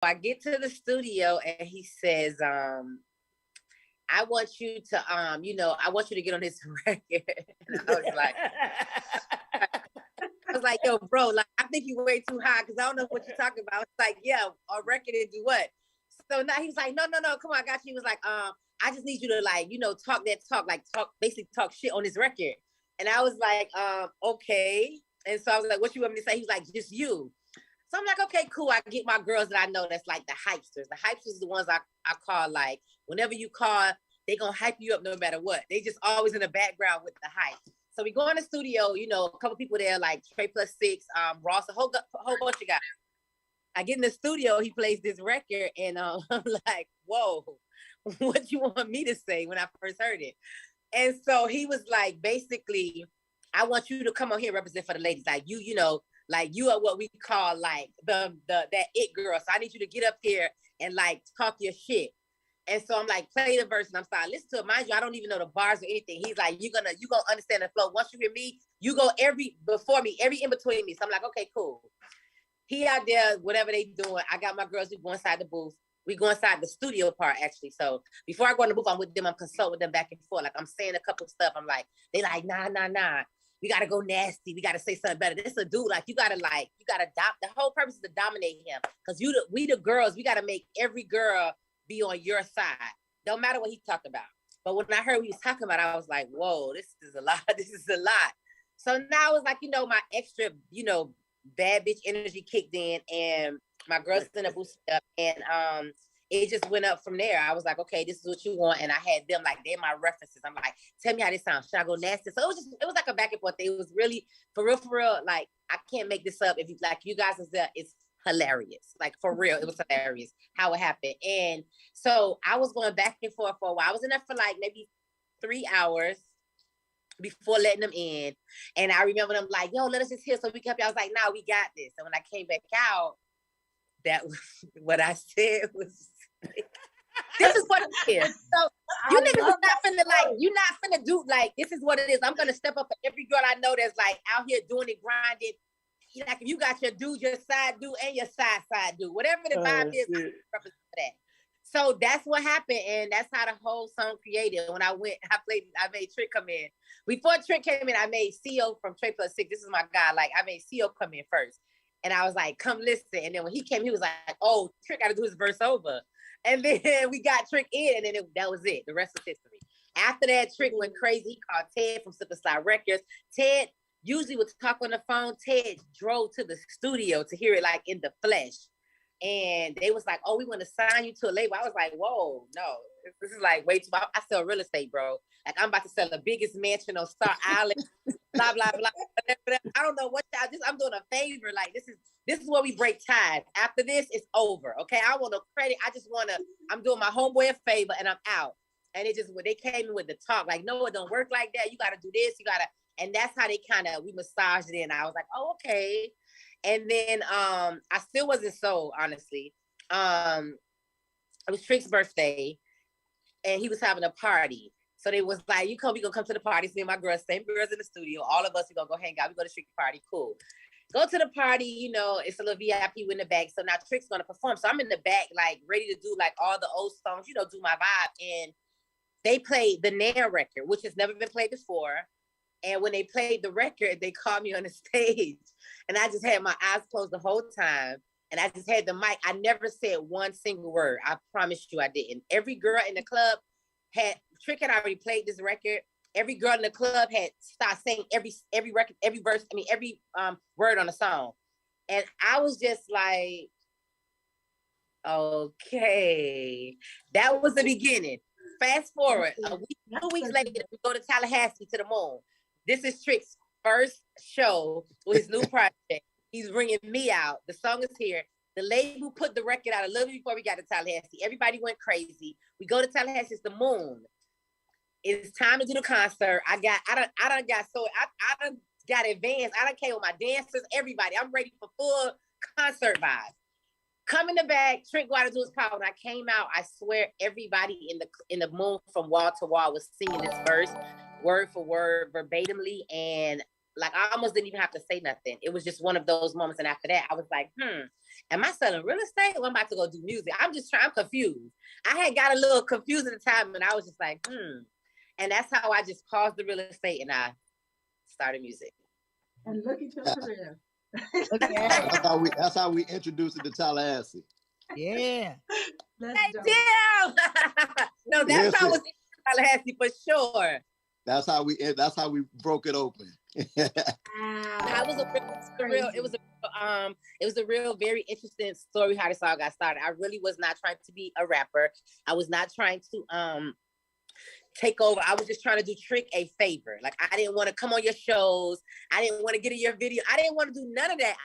I get to the studio and he says, I want you to, I want you to get on this record. And I was like, yo, bro, like, I think you way too high because I don't know what you're talking about. It's like, yeah, a record and do what? So now he's like, no, come on, I got you. He was like, I just need you to like, basically talk shit on this record. And I was like, okay. And so I was like, what you want me to say? He was like, just you. So I'm like, okay, cool. I get my girls that I know that's like the hypesters. The hypesters are the ones I call, like, whenever you call, they gonna hype you up no matter what. They just always in the background with the hype. So we go in the studio, a couple people there, like Trey Plus Six, Ross, a whole bunch of guys. I get in the studio, he plays this record, and I'm like, whoa, what you want me to say when I first heard it? And so he was like, basically, I want you to come on here and represent for the ladies. Like like you are what we call like that it girl. So I need you to get up here and like talk your shit. And so I'm like, play the verse, and I'm starting listen to it. Mind you, I don't even know the bars or anything. He's like, you gonna understand the flow. Once you hear me, you go every in between me. So I'm like, okay, cool. He out there, whatever they doing. I got my girls, we go inside the booth. We go inside the studio part, actually. So before I go in the booth, I'm with them. I'm consulting with them back and forth. Like, I'm saying a couple of stuff. I'm like, they like, nah. We got to go nasty. We got to say something better. This is a dude, like, you got to the whole purpose is to dominate him. Because we the girls, we got to make every girl be on your side. Don't matter what he talked about. But when I heard what he was talking about, I was like, whoa, this is a lot. This is a lot. So now it's like, my extra, bad bitch energy kicked in, and my girls in the boost up, and it just went up from there. I was like, okay, this is what you want, and I had them like, they're my references. I'm like, tell me how this sounds. Should I go nasty? So it was like a back and forth thing. It was really for real. Like, I can't make this up. If you like, you guys is there, it's hilarious. Like, for real, it was hilarious how it happened. And so I was going back and forth for a while. I was in there for like maybe 3 hours before letting them in. And I remember them like, yo, let us just hear. So we kept, I was like, nah, we got this. And when I came back out, that was what I said was, this is what it is. So you niggas is not finna like, you're not finna do like, this is what it is. I'm gonna step up for every girl I know that's like out here doing it, grinding. Like, if you got your dude, your side dude, and your side dude, whatever the vibe is, I represent that. So that's what happened, and that's how the whole song created. When I made Trick come in. Before Trick came in, I made CO from Trey Plus Six. This is my guy. Like, I made CO come in first. And I was like, come listen. And then when he came, he was like, oh, Trick got to do his verse over. And then we got Trick in, and then that was it. The rest is history. After that, Trick went crazy. He called Ted from Slip and Slide Records. Ted usually would talk on the phone. Ted drove to the studio to hear it like in the flesh. And they was like, oh, we want to sign you to a label. I was like, whoa, no, this is like way too much. I sell real estate, bro. Like, I'm about to sell the biggest mansion on Star Island, blah, blah, blah. I don't know what I'm doing a favor. Like, this is where we break ties. After this, it's over. Okay. I want no credit. I'm doing my homeboy a favor, and I'm out. And when they came in with the talk, like, no, it don't work like that. You got to do this. And that's how we massaged it in. I was like, oh, okay. And then I still wasn't sold, honestly. It was Trick's birthday, and he was having a party. So they was like, we gonna come to the party. Me and my girls, same girls in the studio. All of us, we gonna go hang out. We go to Trick's party. Cool. Go to the party, it's a little VIP in the back. So now Trick's gonna perform. So I'm in the back, like, ready to do like all the old songs, do my vibe. And they played the Nair record, which has never been played before. And when they played the record, they called me on the stage, and I just had my eyes closed the whole time. And I just had the mic. I never said one single word. I promise you I didn't. Every girl in the club Trick had already played this record. Every girl in the club had started saying every record, every verse, every word on the song. And I was just like, okay. That was the beginning. Fast forward, 2 weeks later, we go to Tallahassee to the Moon. This is Trick's first show with his new project. He's bringing me out. The song is here. The label put the record out a little bit before we got to Tallahassee. Everybody went crazy. We go to Tallahassee. It's the Moon. It's time to do the concert. I done got advanced. I done came with my dancers, everybody. I'm ready for full concert vibes. Come in the back, Trick go out to do his power. When I came out, I swear everybody in the Moon from wall to wall was singing this verse, word for word, verbatimly. And like I almost didn't even have to say nothing. It was just one of those moments. And after that, I was like, am I selling real estate? Or I'm about to go do music. I'm confused. I had got a little confused at the time, and I was just like, And that's how I just paused the real estate and I started music. And look at your career. That's how we introduced it to Tallahassee. Yeah. Thank you. No, that's how it was in Tallahassee for sure. That's how we broke it open. It was a real, very interesting story how this all got started. I really was not trying to be a rapper. I was not trying to take over. I was just trying to do Trick a favor. Like, I didn't want to come on your shows. I didn't want to get in your video. I didn't want to do none of that.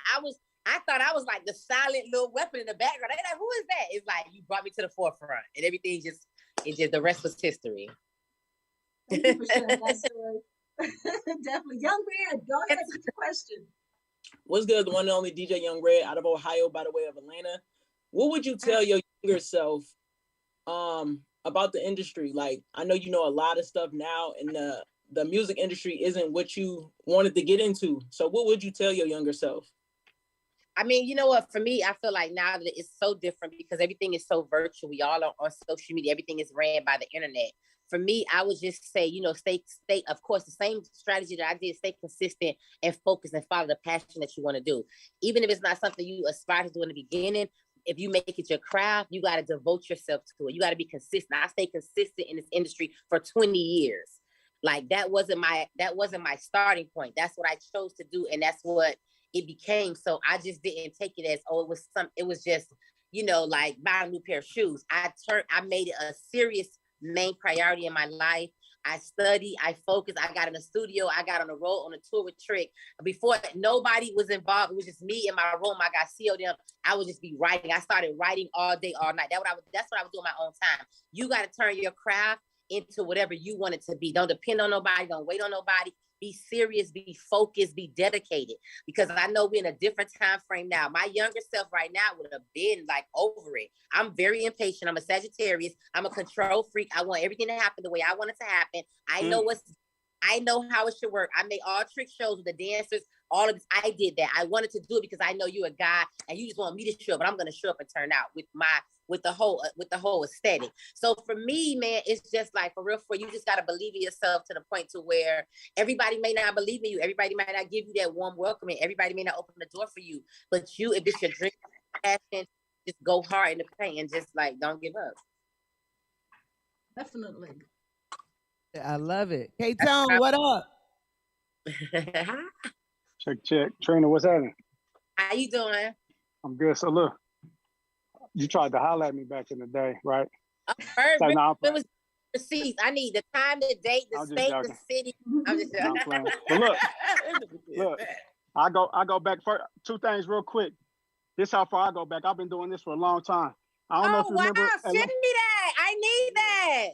I thought I was like the silent little weapon in the background. They like, who is that? It's like, you brought me to the forefront, and everything just the rest was history. Thank you for sharing that story. Definitely. Young Red, go ahead with your question. What's good? The one and only DJ Young Red out of Ohio by the way of Atlanta. What would you tell your younger self about the industry? Like, I know you know a lot of stuff now, and the music industry isn't what you wanted to get into. So what would you tell your younger self? I mean, you know what? For me, I feel like now that it's so different because everything is so virtual. We all are on social media. Everything is ran by the internet. For me, I would just say, stay, of course, the same strategy that I did, stay consistent and focus and follow the passion that you want to do. Even if it's not something you aspire to do in the beginning, if you make it your craft, you got to devote yourself to it. You got to be consistent. I stayed consistent in this industry for 20 years. Like, that wasn't my starting point. That's what I chose to do. And that's what it became. So I just didn't take it as, it was just, like buying a new pair of shoes. I made it a serious main priority in my life. I studied, I focused, I got in the studio, I got on the road on a tour with Trick. Before, nobody was involved. It was just me in my room. I got CO'd. I would just be writing. I started writing all day, all night. That's what I would do in my own time. You got to turn your craft into whatever you want it to be. Don't depend on nobody. Don't wait on nobody. Be serious, be focused, be dedicated. Because I know we're in a different time frame now. My younger self right now would have been like over it. I'm very impatient. I'm a Sagittarius. I'm a control freak. I want everything to happen the way I want it to happen. I know how it should work. I made all Trick shows with the dancers, all of this. I did that. I wanted to do it because I know you're a guy and you just want me to show up, but I'm going to show up and turn out with the whole aesthetic. So for me, man, it's just like, for real, you just got to believe in yourself to the point to where everybody may not believe in you. Everybody might not give you that warm welcome, and everybody may not open the door for you. But if it's your dream, passion, just go hard in the paint and just like, don't give up. Definitely. I love it. K-Tone, what up? Check. Trina, what's happening? How you doing? I'm good. So look, you tried to holler at me back in the day, right? It was receipts. I need the time, the date, the state, the city. I'm just joking. But look, I go back for two things real quick. This how far I go back. I've been doing this for a long time. I don't know if you remember. Send me that. I need that.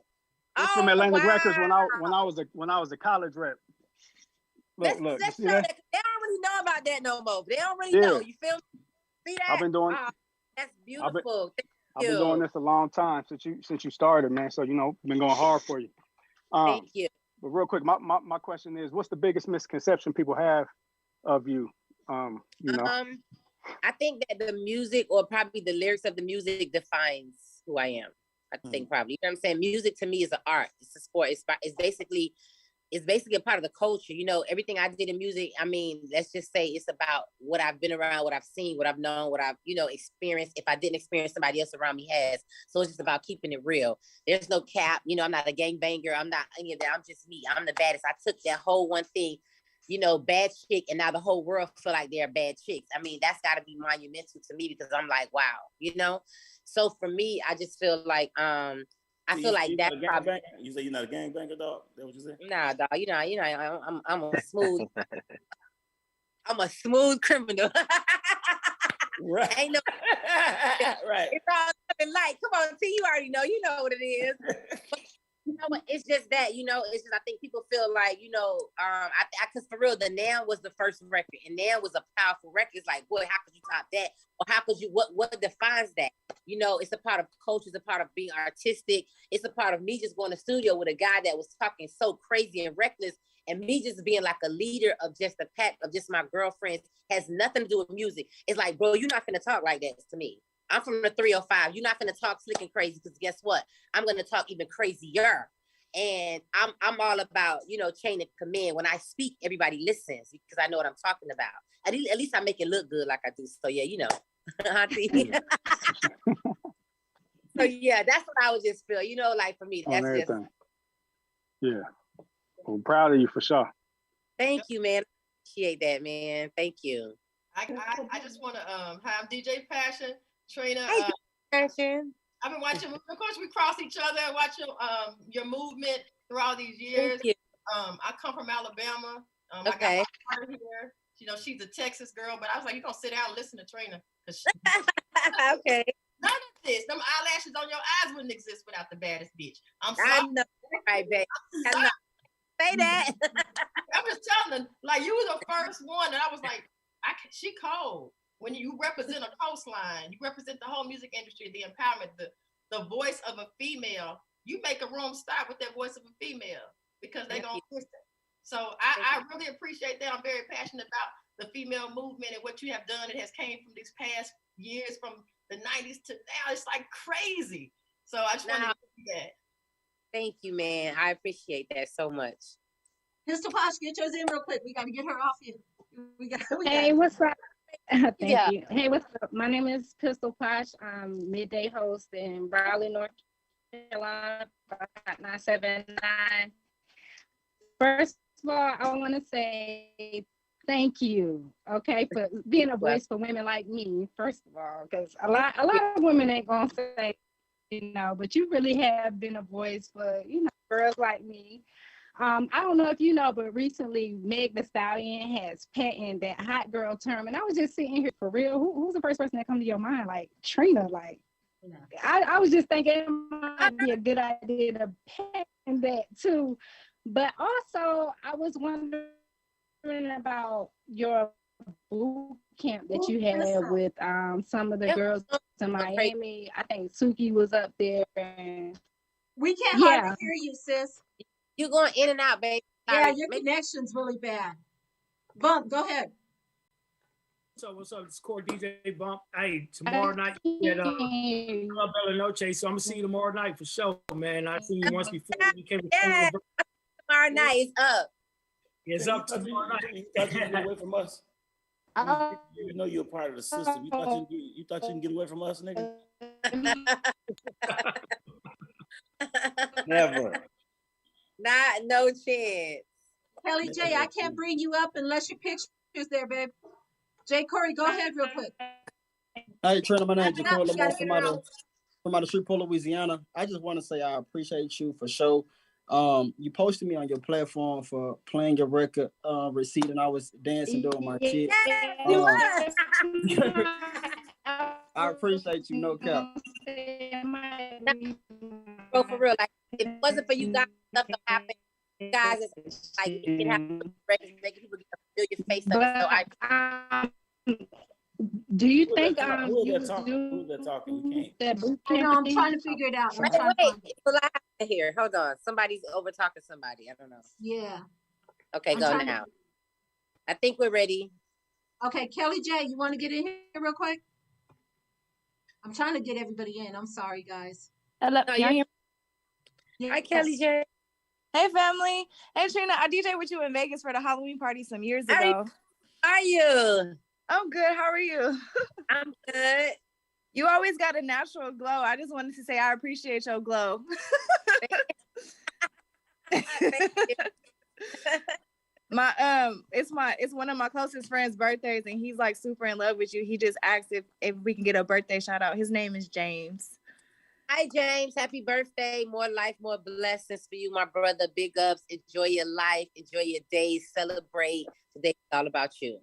It's from Atlantic Records when I was a college rep. Look, let's show that. They don't really know about that no more. They don't really know. You feel me? See that? I've been doing. That's beautiful. I've been doing this a long time since you started, man. So been going hard for you. Thank you. But real quick, my question is, what's the biggest misconception people have of you? I think that the music, or probably the lyrics of the music, defines who I am. I think probably, you know what I'm saying? Music to me is an art. It's a sport. It's basically a part of the culture. Everything I did in music, I mean, let's just say it's about what I've been around, what I've seen, what I've known, what I've, experienced. If I didn't experience, somebody else around me has. So it's just about keeping it real. There's no cap. I'm not a gangbanger. I'm not any of that. I'm just me. I'm the baddest. I took that whole one thing, bad chick, and now the whole world feel like they're bad chicks. I mean, that's got to be monumental to me, because I'm like, wow, So for me, I just feel like, I feel like that. You say you're not a gangbanger, dog? That what you say? Nah, dog. I'm a smooth. I'm a smooth criminal. Right. Ain't no. Right. It's all light. Come on, T. You already know. You know what it is. But it's just that. It's just, I think people feel like, because for real, the Now was the first record, and Now was a powerful record. It's like, boy, how could you top that? Or how could you? What defines that? It's a part of culture. It's a part of being artistic. It's a part of me just going to the studio with a guy that was talking so crazy and reckless, And me just being like a leader of just a pack of just my girlfriends has nothing to do with music. It's like, bro, you're not gonna talk like that to me. I'm from the 305. You're not gonna talk slick and crazy, because guess what? I'm gonna talk even crazier. And I'm all about, you know, chain of command. When I speak, everybody listens because I know what I'm talking about. At least I make it look good like I do. So yeah, you know. So yeah, that's what I would just feel. You know, like for me, that's just. Yeah. I'm proud of you for sure. Thank you, man. Appreciate that, man. Thank you. I just want to have DJ Passion, Trina. Hey, Passion. I've been watching. Of course, we cross each other. Watching your movement through all these years. Thank you. I come from Alabama. Okay. I got my daughter here. You know, she's a Texas girl, but I was like, you're gonna sit down and listen to Trina. Okay. None of this, them eyelashes on your eyes wouldn't exist without the baddest bitch. I'm sorry. I know, right, babe. Say that. I'm just telling them, like, you were the first one, and I was like, she cold. When you represent a coastline, you represent the whole music industry, the empowerment, the voice of a female. You make a room start with that voice of a female because they're going to listen. So I really appreciate that. I'm very passionate about the female movement and what you have done. It has came from these past years, from the 90s to now. It's like crazy. So I just wanted to do that. Thank you, man. I appreciate that so much. Pistol Posh, get yours in real quick. We got to get her off here. Hey, what's up? Thank Yeah. you. Hey, what's up? My name is Pistol Posh. I'm midday host in Raleigh, North Carolina, 979. First of all, I want to say thank you, okay, for being a voice for women like me, first of all, because a lot of women ain't going to say, you know, but you really have been a voice for, you know, girls like me. I don't know if you know, but recently Meg Thee Stallion has patented that hot girl term, and I was just sitting here for real. Who's the first person that come to your mind? Like Trina, like I was just thinking it might be a good idea to patent that too. But also, I was wondering about your boot camp that you had with some of the girls in Miami. I think Suki was up there. And we can't hardly hear you, sis. You're going in and out, babe. Yeah, your connection's really bad. Bump, go ahead. So what's up? It's Core DJ Bump. Hey, tomorrow night at Club Bella Noche. So I'm gonna see you tomorrow night for sure, man. I seen you once before. You came tomorrow night is up. It's up tomorrow night. You thought you could get away from us? You know you're part of the system. You thought you can get away from us, nigga? Never. Not no chance. Kelly J, I can't bring you up unless your picture's there, babe. Jay Corey, go ahead real quick. Hey, Trina, my name is Nicole Lamar from out of Shreveport, Louisiana. I just want to say I appreciate you for sure. You posted me on your platform for playing your record receipt, and I was dancing doing my shit. I appreciate you, no cap. Bro, for real, like if it wasn't for you guys, stuff to happen. Guys, it's like you can have records making people feel your face up. So do you think who's that talking? I'm trying to figure it out. Wait, it's a lot here. Hold on, somebody's over talking somebody. I don't know. Yeah. Okay, go now. I think we're ready. Okay, Kelly J, you want to get in here real quick? I'm trying to get everybody in. I'm sorry, guys. Hello. Yes. Hi, Kelly J. Hey, family. Hey, Trina. I DJed with you in Vegas for the Halloween party some years ago. How are you? I'm good. How are you? I'm good. You always got a natural glow. I just wanted to say I appreciate your glow. Thank you. It's one of my closest friends' birthdays, and he's like super in love with you. He just asked if we can get a birthday shout out. His name is James. Hi, James. Happy birthday. More life, more blessings for you, my brother. Big ups. Enjoy your life. Enjoy your days. Celebrate. Today's all about you.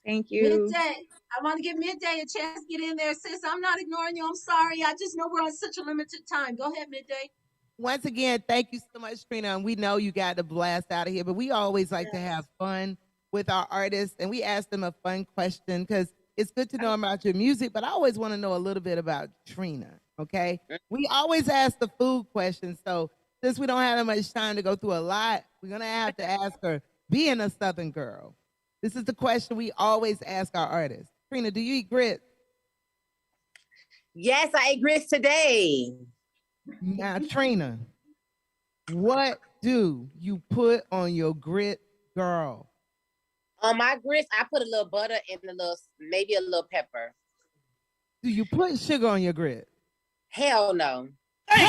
Thank you. Midday. I want to give Midday a chance to get in there, sis. I'm not ignoring you. I'm sorry. I just know we're on such a limited time. Go ahead, Midday. Once again, thank you so much, Trina. And we know you got the blast out of here, but we always like to have fun with our artists, and we ask them a fun question because it's good to know about your music, but I always want to know a little bit about Trina, okay? We always ask the food question, so since we don't have that much time to go through a lot, we're gonna have to ask her, being a Southern girl, this is the question we always ask our artists. Trina, do you eat grits? Yes, I ate grits today. Now, Trina, what do you put on your grit, girl? On my grits, I put a little butter and maybe a little pepper. Do you put sugar on your grit? Hell no.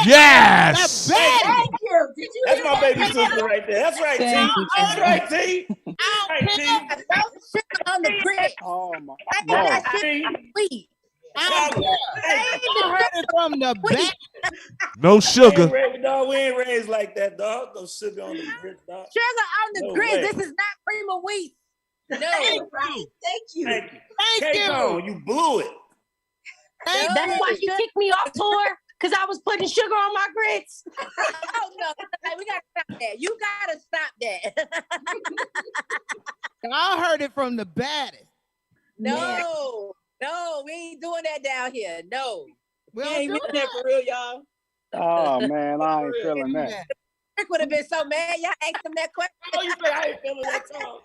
Yes. Thank you. Did you That's hear my that? baby sister right there. That's right, T. That's right, T. Right, T. No sugar on the grit. Oh my I ain't no. that shit sweet. I heard it from the back. No sugar. We ain't raised like that, dog. No sugar on the grits, dog. Sugar on the No grits. way. This is not cream of wheat. No. Right. Thank you. Thank you. Thank you. KeKey, you blew it. That's why she kicked me off tour, because I was putting sugar on my grits. Oh no, we gotta stop that. You gotta stop that. I heard it from the baddest. No, we ain't doing that down here. No. We ain't mean that for real, y'all. Oh man, I ain't feeling that. Rick would have been so mad. Y'all asked him that question. Oh, you say I ain't feeling that song.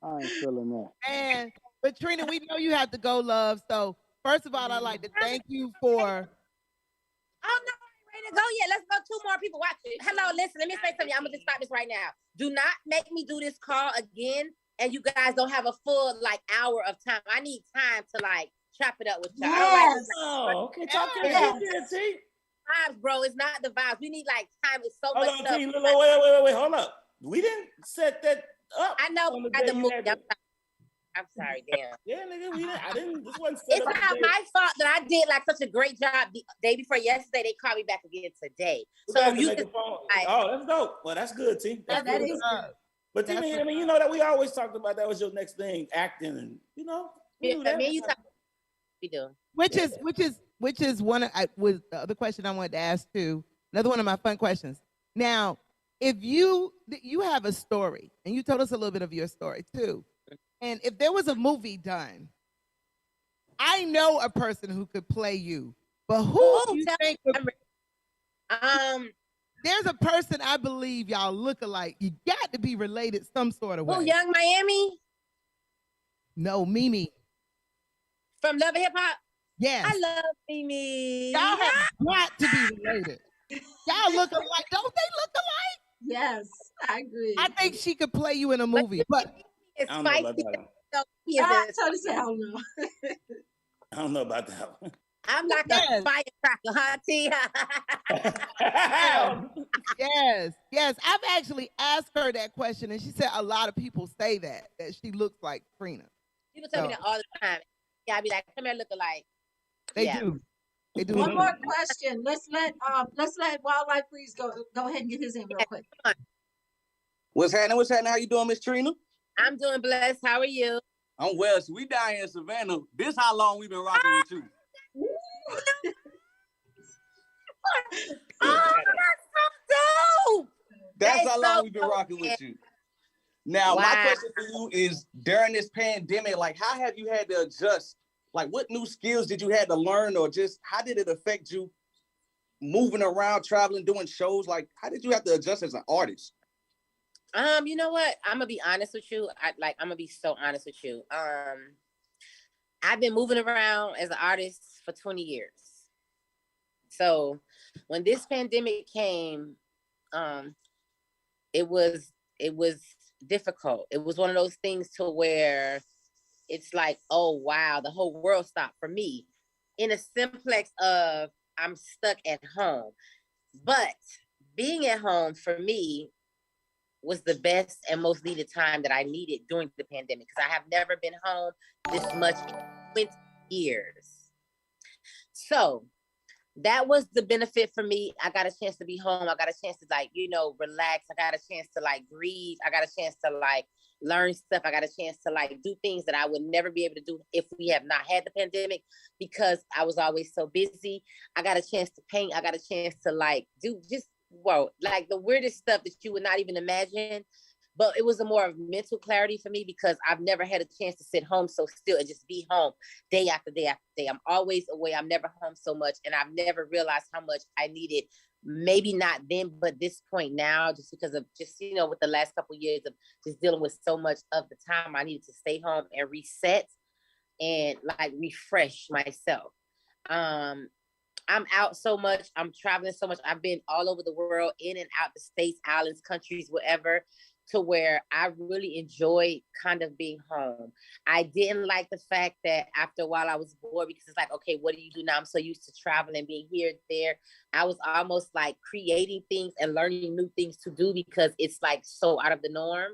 I ain't feeling that. And but Trina, we know you have to go, love. So first of all, I'd like to thank you for. Oh no, I ain't ready to go yet. Let's go. 2 more people watching. Hello, listen. Let me say something. I'm gonna just stop this right now. Do not make me do this call again, and you guys don't have a full hour of time. I need time to chop it up with y'all. Yes. Oh, okay. Talk to Yes. T. Vibes, bro. It's not the vibes. We need time. It's so Hold much on, stuff. T. Wait. Hold up. We didn't set that up. I know. on the I had day to you move. had to- I'm sorry, damn. Yeah, nigga, we didn't. I didn't. This wasn't set It's up. not my fault that I did such a great job the day before yesterday. They called me back again today. So you just Oh, that's dope. Well, that's good, T. That's that good. is But T, I mean, you know that we always talked about that was your next thing, acting, and we knew that. Me and you talk. We do. Which is one was the other question I wanted to ask too. Another one of my fun questions. Now, if you have a story, and you told us a little bit of your story too, and if there was a movie done, I know a person who could play you, but who do you think? There's a person I believe y'all look alike. You got to be related some sort of way. Oh, Young Miami? No, Mimi. From Love and Hip Hop? Yes. I love Mimi. Y'all have got to be related. Y'all look alike. Don't they look alike? Yes, I agree. I think she could play you in a movie, but it's I don't know about spicy. that one. Tony said, hell no. I don't know about that one. I'm like a firecracker, huh, T? Yes. I've actually asked her that question, and she said a lot of people say that she looks like Trina. People tell me that all the time. Yeah, I be like, come here, look alike. They do. They do. One more question. Let's let Wildlife Freeze go ahead and get his in real quick. What's happening? How you doing, Miss Trina? I'm doing blessed. How are you? I'm well. So we down here in Savannah. This how long we've been rocking with you. Oh, that's so dope. That's how long we've been rocking with you. Now, my question for you is, during this pandemic, how have you had to adjust? What new skills did you have to learn, or just how did it affect you moving around, traveling, doing shows? How did you have to adjust as an artist? You know what? I'm gonna be honest with you. I'm gonna be so honest with you. I've been moving around as an artist for 20 years. So when this pandemic came, it was difficult. It was one of those things to where it's like, oh wow, the whole world stopped for me. In a simplex of I'm stuck at home. But being at home for me was the best and most needed time that I needed during the pandemic, because I have never been home this much in 20 years. So that was the benefit for me. I got a chance to be home. I got a chance to relax. I got a chance to breathe. I got a chance to learn stuff. I got a chance to do things that I would never be able to do if we have not had the pandemic, because I was always so busy. I got a chance to paint. I got a chance to do just the weirdest stuff that you would not even imagine. but it was a more of mental clarity for me because I've never had a chance to sit home so still and just be home day after day after day. I'm always away. I'm never home so much. And I've never realized how much I needed, maybe not then, but this point now, just because of just, you know, with the last couple of years of just dealing with so much of the time, I needed to stay home and reset and like refresh myself. I'm out so much. I'm traveling so much. I've been all over the world, in and out the states, islands, countries, wherever, to where I really enjoyed kind of being home. I didn't like the fact that after a while I was bored because it's like, okay, what do you do now? I'm so used to traveling, being here, there. I was almost like creating things and learning new things to do because it's like so out of the norm.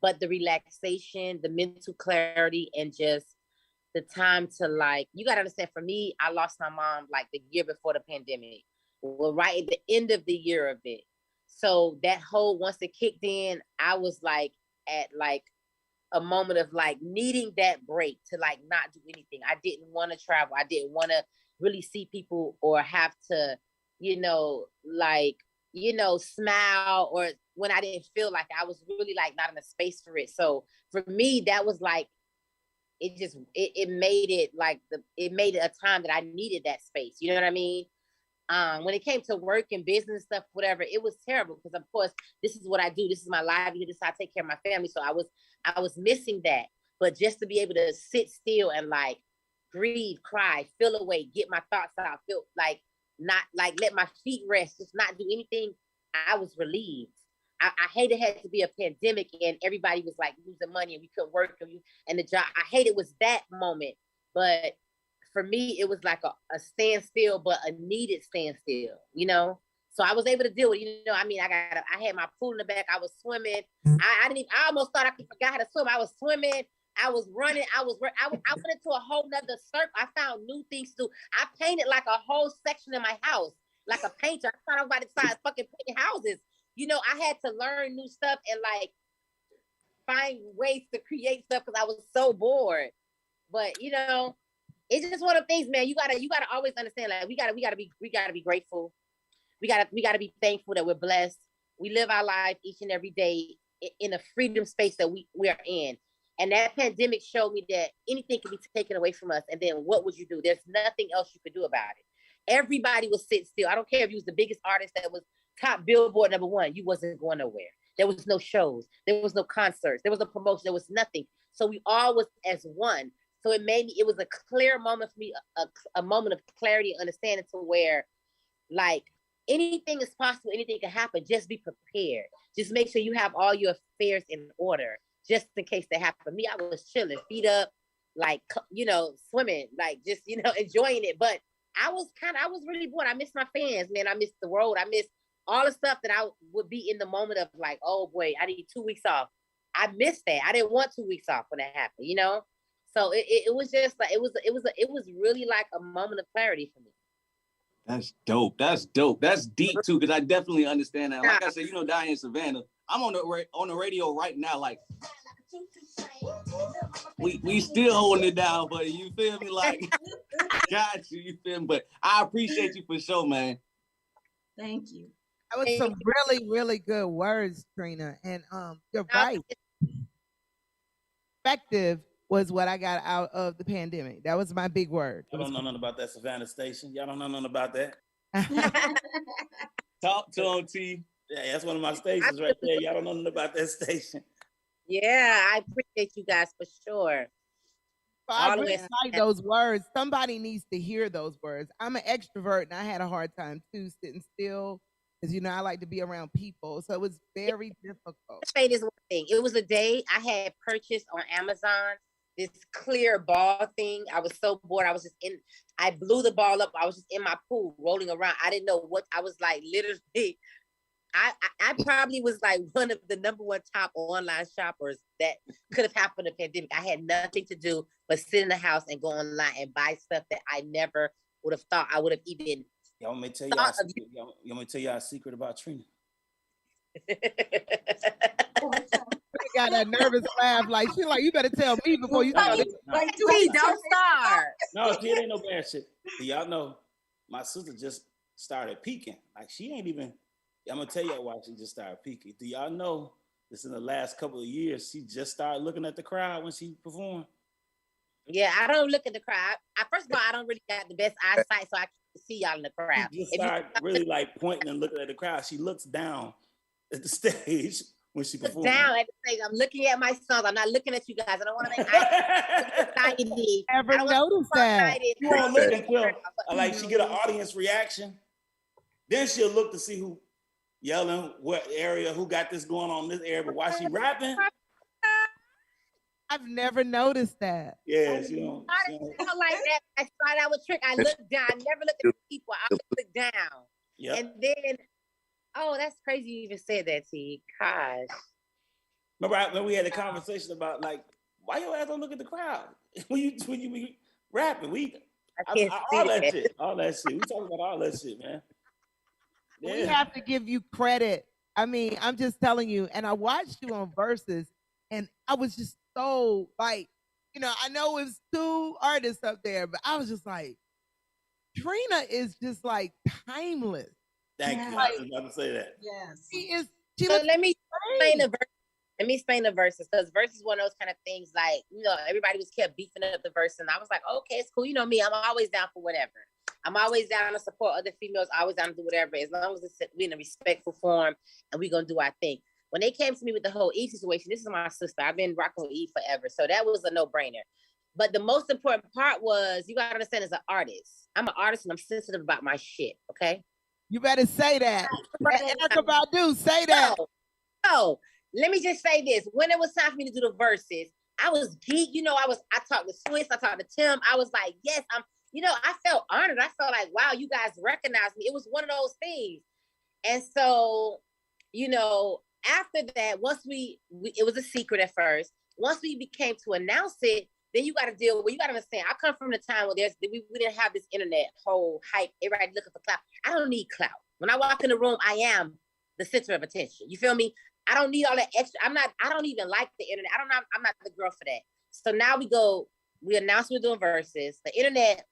But the relaxation, the mental clarity, and just the time to like, you got to understand, for me, I lost my mom like the year before the pandemic. Well, right at the end of the year of it. So that whole, once it kicked in, I was like at like a moment of like needing that break to like not do anything. I didn't want to travel. I didn't want to really see people or have to, you know, like, you know, smile, or when I didn't feel like I was really like not in a space for it. So for me, that was like, it made it like it made it a time that I needed that space. You know what I mean? When it came to work and business stuff, whatever, it was terrible because of course this is what I do. This is my livelihood. This is how I take care of my family. So I was missing that. But just to be able to sit still and like breathe, cry, feel away, get my thoughts out, feel like not like let my feet rest, just not do anything, I was relieved. I hated it had to be a pandemic and everybody was like losing money and we couldn't work and the job. I hated it was that moment. But for me, it was like a standstill, but a needed standstill, you know? So I was able to deal with, you know, I mean, I had my pool in the back. I was swimming. I almost thought I forgot how to swim. I was swimming. I was running. I went into a whole nother circle. I found new things to do. I painted like a whole section in my house, like a painter. I thought I was about to start fucking painting houses. You know, I had to learn new stuff and like find ways to create stuff because I was so bored. But you know, it's just one of the things, man. You gotta always understand. Like we gotta be grateful. We gotta be thankful that we're blessed. We live our life each and every day in a freedom space that we are in. And that pandemic showed me that anything can be taken away from us. And then what would you do? There's nothing else you could do about it. Everybody was sitting still. I don't care if you was the biggest artist that was top Billboard #1. You wasn't going nowhere. There was no shows. There was no concerts. There was no promotion. There was nothing. So we all was as one. So it was a clear moment for me, a moment of clarity and understanding to where like anything is possible, anything can happen. Just be prepared. Just make sure you have all your affairs in order just in case they happen. For me, I was chilling, feet up, like, you know, swimming, like just, you know, enjoying it. But I was really bored. I missed my fans, man. I missed the road. I missed all the stuff that I would be in the moment of like, oh boy, I need 2 weeks off. I missed that. I didn't want 2 weeks off when that happened, you know? So it was just like, it was really like a moment of clarity for me. That's dope. That's dope. That's deep too, because I definitely understand that. Like I said, you know, Diane Savannah, I'm on the radio right now, like we still holding it down, buddy. You feel me? Like, got you feel me? But I appreciate you for sure, man. Thank you. That was some really, really good words, Trina. And you're right. Perspective was what I got out of the pandemic. That was my big word. I don't know nothing about that Savannah station. Y'all don't know nothing about that. Talk to him, T. Yeah, that's one of my stations right there. Y'all don't know nothing about that station. Yeah, I appreciate you guys for sure. I really like those words. Somebody needs to hear those words. I'm an extrovert and I had a hard time too sitting still because, you know, I like to be around people. So it was very difficult. Let's say this one thing. It was a day I had purchased on Amazon this clear ball thing. I was so bored. I blew the ball up. I was just in my pool rolling around. I didn't know what I was like, literally. I probably was like one of the #1 top online shoppers that could have happened in the pandemic. I had nothing to do but sit in the house and go online and buy stuff that I never would have thought I would have even. Y'all want me to tell y'all a secret about Trina? Got that nervous laugh, like she like, you better tell me before you start. Please don't start. No, it ain't no bad shit. Do y'all know my sister just started peaking? Like she ain't even. I'm gonna tell y'all why she just started peaking. Do y'all know This in the last couple of years, she just started looking at the crowd when she performed. Yeah, I don't look at the crowd. First of all, I don't really got the best eyesight, so I can't see y'all in the crowd. She just started really like pointing and looking at the crowd. She looks down at the stage when she performs. Down at the stage. I'm looking at my sons. I'm not looking at you guys. I don't want to make anxiety. Ever noticed that? You won't look until like she get an audience reaction. Then she'll look to see who yelling, what area, who got this going on in this area. But while she rapping, I've never noticed that. yeah, she don't. I don't like that. I start out with trick. I look down. I never look at the people. I look down. Yep. And then, oh, that's crazy you even said that, T. Gosh. Remember when we had a conversation about like, why your ass don't look at the crowd when you be rapping? All that shit. We talking about all that shit, man. Yeah. We have to give you credit. I mean, I'm just telling you. And I watched you on Versus, and I was just so like, you know, I know it's 2 artists up there, but I was just like, Trina is just like timeless. Thank you. I was about to say that. Yes. She is. So let me explain the verse. Let me explain the verses, because verses one of those kind of things, like, you know, everybody was kept beefing up the verse, and I was like, okay, it's cool. You know me, I'm always down for whatever. I'm always down to support other females, always down to do whatever, as long as it's in a respectful form and we're gonna do our thing. When they came to me with the whole Eve situation, this is my sister. I've been rocking with Eve forever, so that was a no-brainer. But the most important part was, you gotta understand, as an artist, I'm an artist and I'm sensitive about my shit, okay? You better say that. Badu, say that. No, let me just say this. When it was time for me to do the verses, I was geek. You know, I talked to Swiss, I talked to Tim. I was like, yes, I felt honored. I felt like, wow, you guys recognize me. It was one of those things. And so, you know, after that, once it was a secret at first. Once we became to announce it, then you got to deal with, you got to understand, I come from the time where we didn't have this internet whole hype, everybody looking for clout. I don't need clout. When I walk in the room, I am the center of attention. You feel me? I don't need all that extra. I don't even like the internet. I'm not the girl for that. So now we announced we're doing verses. The internet,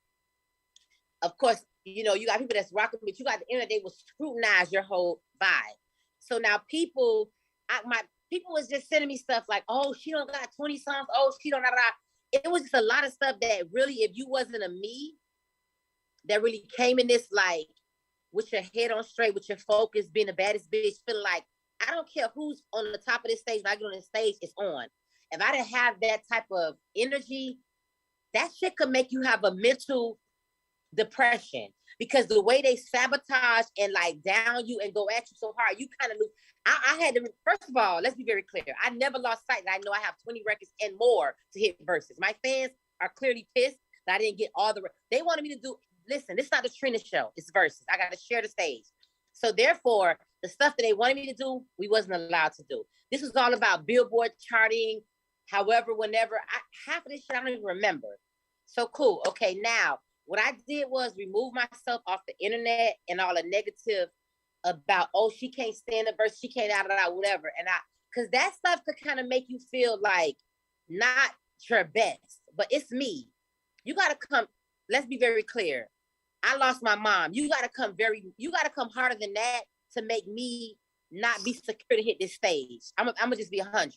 of course, you know, you got people that's rocking, but you got the internet, they will scrutinize your whole vibe. So now people was just sending me stuff like, oh, she don't got 20 songs. Oh, she don't, it was just a lot of stuff that really, if you wasn't a me, that really came in this, like, with your head on straight, with your focus, being the baddest bitch, feeling like, I don't care who's on the top of this stage, when I get on the stage, it's on. If I didn't have that type of energy, that shit could make you have a mental depression, because the way they sabotage and like down you and go at you so hard, you kind of lose. I had to, first of all, let's be very clear. I never lost sight that I know I have 20 records and more to hit verses. My fans are clearly pissed that I didn't get all the, they wanted me to do, listen, this is not the Trina show, it's verses. I got to share the stage. So therefore, the stuff that they wanted me to do, we wasn't allowed to do. This was all about Billboard charting, however, whenever. Half of this shit I don't even remember. So cool. Okay, now, what I did was remove myself off the internet and all the negative about, oh, she can't stand the verse, she can't whatever. And because that stuff could kind of make you feel like not your best, but it's me. You got to come, let's be very clear. I lost my mom. You got to come harder than that to make me not be secure to hit this stage. I'm going to just be 100.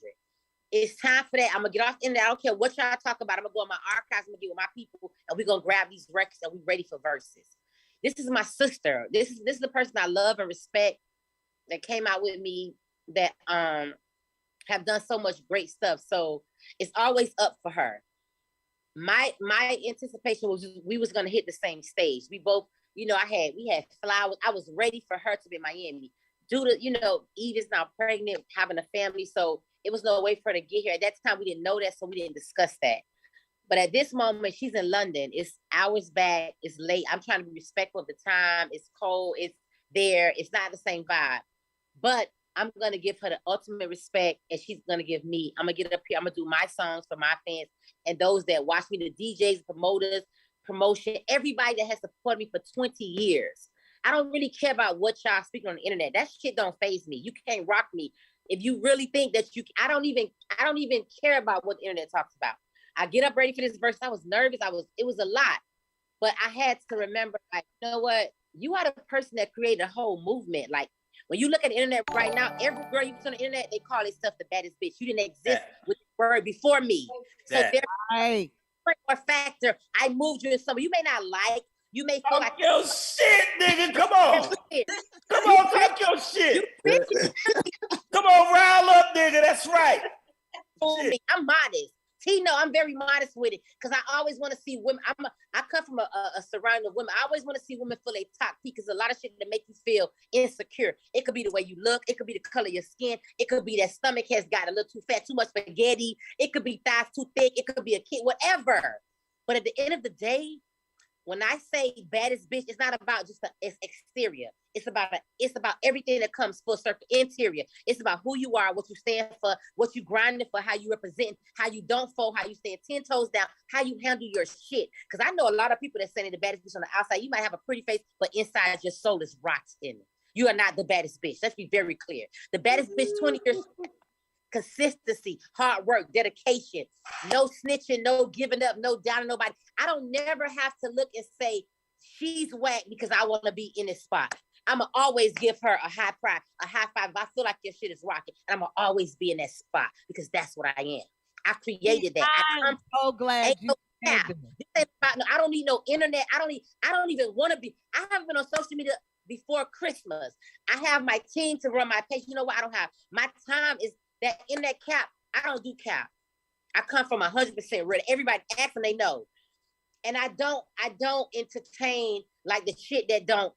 It's time for that. I'm going to get off the internet. I don't care what y'all talk about. I'm going to go in my archives. I'm going to get with my people, and we're going to grab these records, and we're ready for verses. This is my sister. This is the person I love and respect that came out with me, that have done so much great stuff. So it's always up for her. My anticipation was we was gonna hit the same stage. We both, you know, we had flowers. I was ready for her to be in Miami. Due to, you know, Eve is now pregnant, having a family, so it was no way for her to get here. At that time, we didn't know that, so we didn't discuss that. But at this moment, she's in London. It's hours back. It's late. I'm trying to be respectful of the time. It's cold. It's there. It's not the same vibe. But I'm going to give her the ultimate respect, and she's going to give me. I'm going to get up here. I'm going to do my songs for my fans and those that watch me, the DJs, promoters, promotion, everybody that has supported me for 20 years. I don't really care about what y'all speaking on the internet. That shit don't faze me. You can't rock me. If you really think that I don't even care about what the internet talks about. I get up ready for this verse. I was nervous. It was a lot, but I had to remember, like, you know what? You are the person that created a whole movement. Like, When you look at the internet right now, every girl you put on the internet, they call themselves the baddest bitch. You didn't exist with the word before me. So there's a more factor. I moved you in somewhere you may not like. You may feel like your shit, nigga. Come on. Come on, talk your shit. Come on, rile up, nigga. That's right. I'm modest. Tino, I'm very modest with it because I always want to see women. I come from a surrounding of women. I always want to see women feel they top because a lot of shit that make you feel insecure. It could be the way you look. It could be the color of your skin. It could be that stomach has got a little too fat, too much spaghetti. It could be thighs too thick. It could be a kid, whatever. But at the end of the day, when I say baddest bitch, it's not about just its exterior. It's about everything that comes full circle. Interior. It's about who you are, what you stand for, what you grinding for, how you represent, how you don't fold, how you stand 10 toes down, how you handle your shit. Because I know a lot of people that say the baddest bitch on the outside. You might have a pretty face, but inside your soul is rotten. You are not the baddest bitch. Let's be very clear. The baddest bitch, 20 years. Consistency, hard work, dedication, no snitching, no giving up, no doubting nobody. I don't never have to look and say she's whack because I want to be in this spot. I'ma always give her a high five. If I feel like your shit is rocking, and I'ma always be in that spot because that's what I am. I created that. I'm so glad you said that. I don't need no internet. I don't even want to be. I haven't been on social media before Christmas. I have my team to run my page. You know what? I don't have my time is. That in that cap, I don't do cap. I come from 100% ready. Everybody asks and they know. And I don't entertain like the shit that don't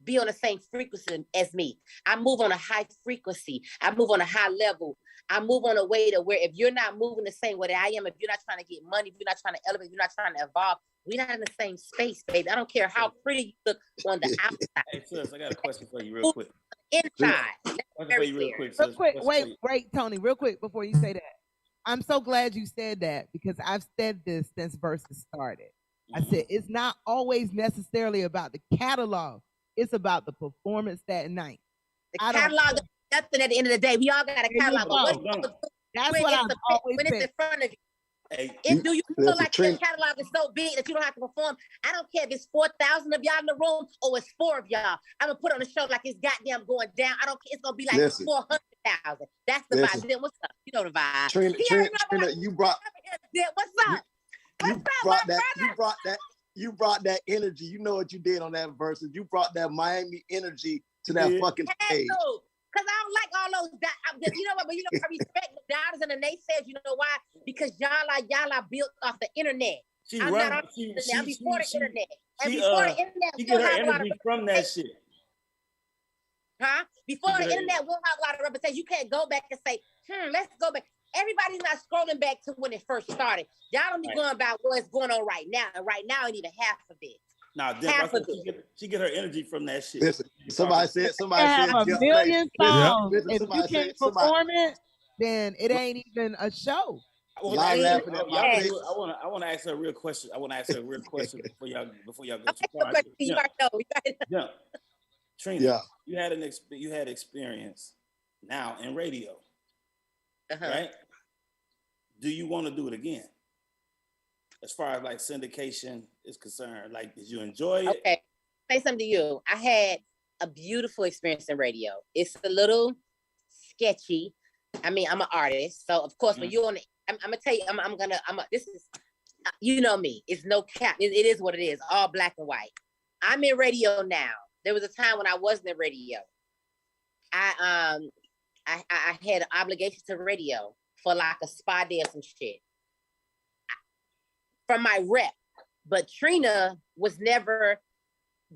be on the same frequency as me. I move on a high frequency. I move on a high level. I move on a way to where if you're not moving the same way that I am, if you're not trying to get money, if you're not trying to elevate, if you're not trying to evolve, we're not in the same space, baby. I don't care how pretty you look on the outside. Hey, sis, I got a question for you real quick. Inside. Real quick, wait, Tony, real quick before you say that. I'm so glad you said that because I've said this since Versus started. I said it's not always necessarily about the catalog. It's about the performance that night. The catalog is nothing at the end of the day. We all got a catalog. That's what I've always when said. it's in front of you. Hey, Do you feel like your catalog is so big that you don't have to perform? I don't care if it's 4,000 of y'all in the room or it's 4 of y'all. I'm gonna put on a show like it's goddamn going down. I don't care. It's gonna be like 400,000. That's the vibe. Then what's up? You know the vibe. Trina, you brought. What's up? You brought that energy. You know what you did on that versus. You brought that Miami energy to that fucking stage. Because I don't like all those, you know what, but I respect the doubters and the naysayers, you know why? Because y'all are built off the internet. I'm not on the internet. I'm before the internet. And before the internet, she get her energy from that shit. Huh? Before the internet, we'll have a lot of reputation. You can't go back and say, let's go back. Everybody's not scrolling back to when it first started. Y'all don't be going about what's going on right now. And right now ain't even half of it. Nah, she get her energy from that shit. Listen, somebody said a million songs. If you can't perform it, then it ain't even a show. I want to ask her a real question. Before y'all go too far. Yeah. Trina, you had experience now in radio, right? Do you want to do it again? As far as like syndication is concerned, like, did you enjoy it? Okay, say something to you. I had a beautiful experience in radio. It's a little sketchy. I mean, I'm an artist, so of course, when you're on, I'm gonna tell you, this is, you know me. It's no cap. It is what it is. All black and white. I'm in radio now. There was a time when I wasn't in radio. I had an obligation to radio for like a spa day or some shit. From my rep, but Trina was never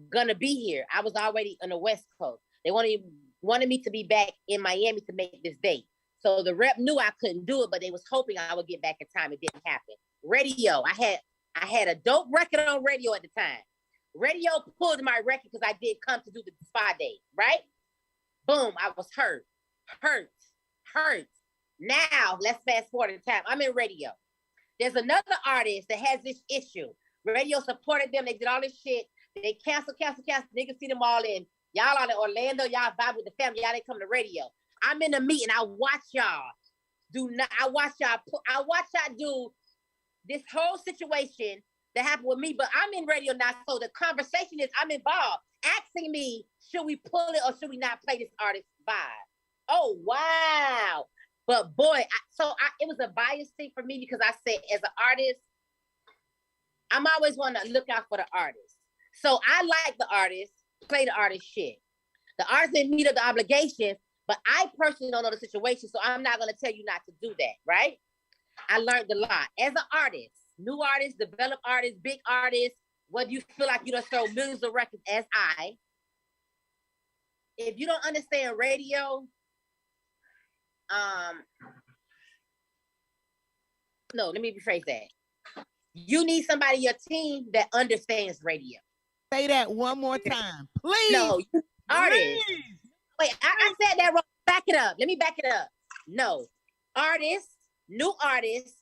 gonna be here. I was already on the West Coast. They wanted me to be back in Miami to make this date. So the rep knew I couldn't do it, but they was hoping I would get back in time. It didn't happen. Radio, I had a dope record on radio at the time. Radio pulled my record because I did come to do the spa day, right? Boom, I was hurt. Now, let's fast forward in time. I'm in radio. There's another artist that has this issue. Radio supported them. They did all this shit. They cancel. Niggas see them all in. Y'all are in Orlando. Y'all vibe with the family. Y'all ain't come to radio. I'm in a meeting. I watch y'all do this whole situation that happened with me, but I'm in radio now, so the conversation is I'm involved, asking me, should we pull it or should we not play this artist vibe? Oh, wow. But boy, it was a biased thing for me because I said, as an artist, I'm always want to look out for the artist. So I like the artist, play the artist shit. The artist didn't meet up the obligations, but I personally don't know the situation, so I'm not going to tell you not to do that, right? I learned a lot. As an artist, new artist, developed artist, big artist, whether you feel like you done sold millions of records as if you don't understand radio, no, let me rephrase that. You need somebody in your team that understands radio. Say that one more time, please. No, artists. Wait, I said that wrong. Back it up. Let me back it up. No, artists, new artists,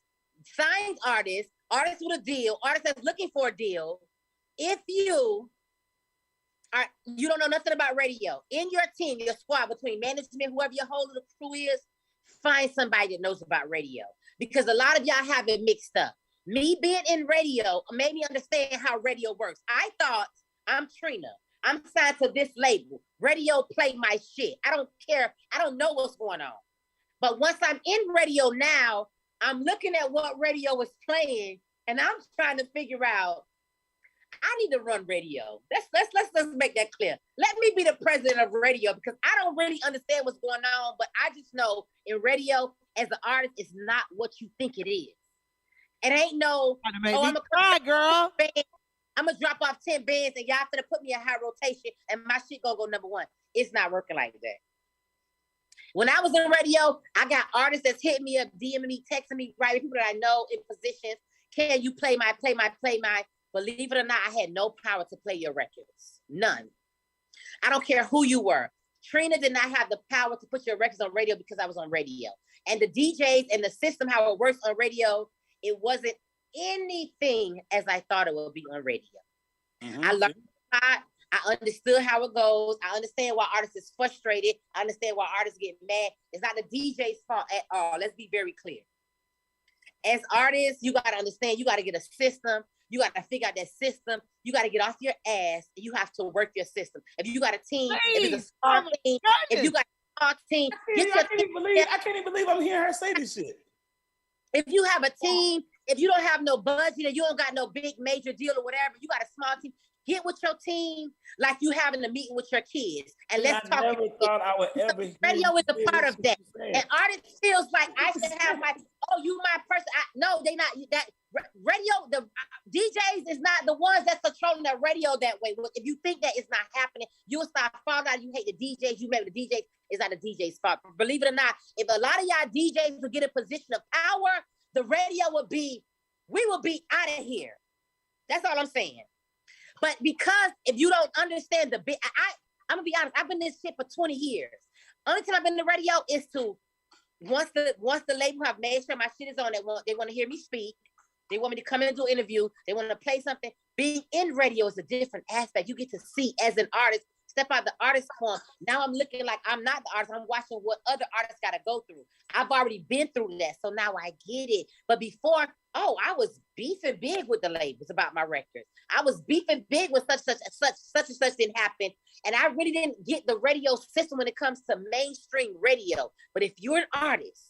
signed artists, artists with a deal, artists that's looking for a deal. If you don't know nothing about radio, in your team, your squad, between management, whoever your whole little crew is, find somebody that knows about radio. Because a lot of y'all have it mixed up. Me being in radio made me understand how radio works. I thought, I'm Trina. I'm signed to this label. Radio play my shit. I don't care. I don't know what's going on. But once I'm in radio now, I'm looking at what radio is playing, and I'm trying to figure out, I need to run radio. Let's make that clear. Let me be the president of radio because I don't really understand what's going on, but I just know in radio, as an artist, it's not what you think it is. It ain't no, I'm a cry, girl. I'm gonna drop off 10 bands and y'all finna put me in high rotation and my shit gonna go #1. It's not working like that. When I was in radio, I got artists that's hitting me up, DMing me, texting me, right? People that I know in positions. Can you play my? Believe it or not, I had no power to play your records. None. I don't care who you were. Trina did not have the power to put your records on radio because I was on radio. And the DJs and the system, how it works on radio, it wasn't anything as I thought it would be on radio. Mm-hmm. I learned a lot. I understood how it goes. I understand why artists is frustrated. I understand why artists get mad. It's not the DJ's fault at all. Let's be very clear. As artists, you got to understand, you got to get a system. You got to figure out that system. You got to get off your ass and you have to work your system. If you got a team, if it's a small team, if you got a small team, I can't even believe I'm hearing her say this shit. If you have a team, if you don't have no budget and you don't got no big major deal or whatever, you got a small team, get with your team like you having a meeting with your kids. And let's talk. I never thought I would ever. Radio is a part of that. And artist feels like I should have you my person. No, they not that radio. The DJs is not the ones that's controlling the radio that way. If you think that it's not happening, you'll start falling out. You hate the DJs. You maybe the DJs. It's not the DJ's fault. Believe it or not, if a lot of y'all DJs would get a position of power, the radio we would be out of here. That's all I'm saying. But because if you don't understand I'm gonna be honest, I've been in this shit for 20 years. Only time I've been in the radio is to once the label have made sure my shit is on, they want to hear me speak. They want me to come and do an interview. They want to play something. Being in radio is a different aspect. You get to see as an artist, step out the artist form. Now I'm looking like I'm not the artist. I'm watching what other artists got to go through. I've already been through that, so now I get it. But before, I was beefing big with the labels about my records. I was beefing big with such and such didn't happen. And I really didn't get the radio system when it comes to mainstream radio. But if you're an artist,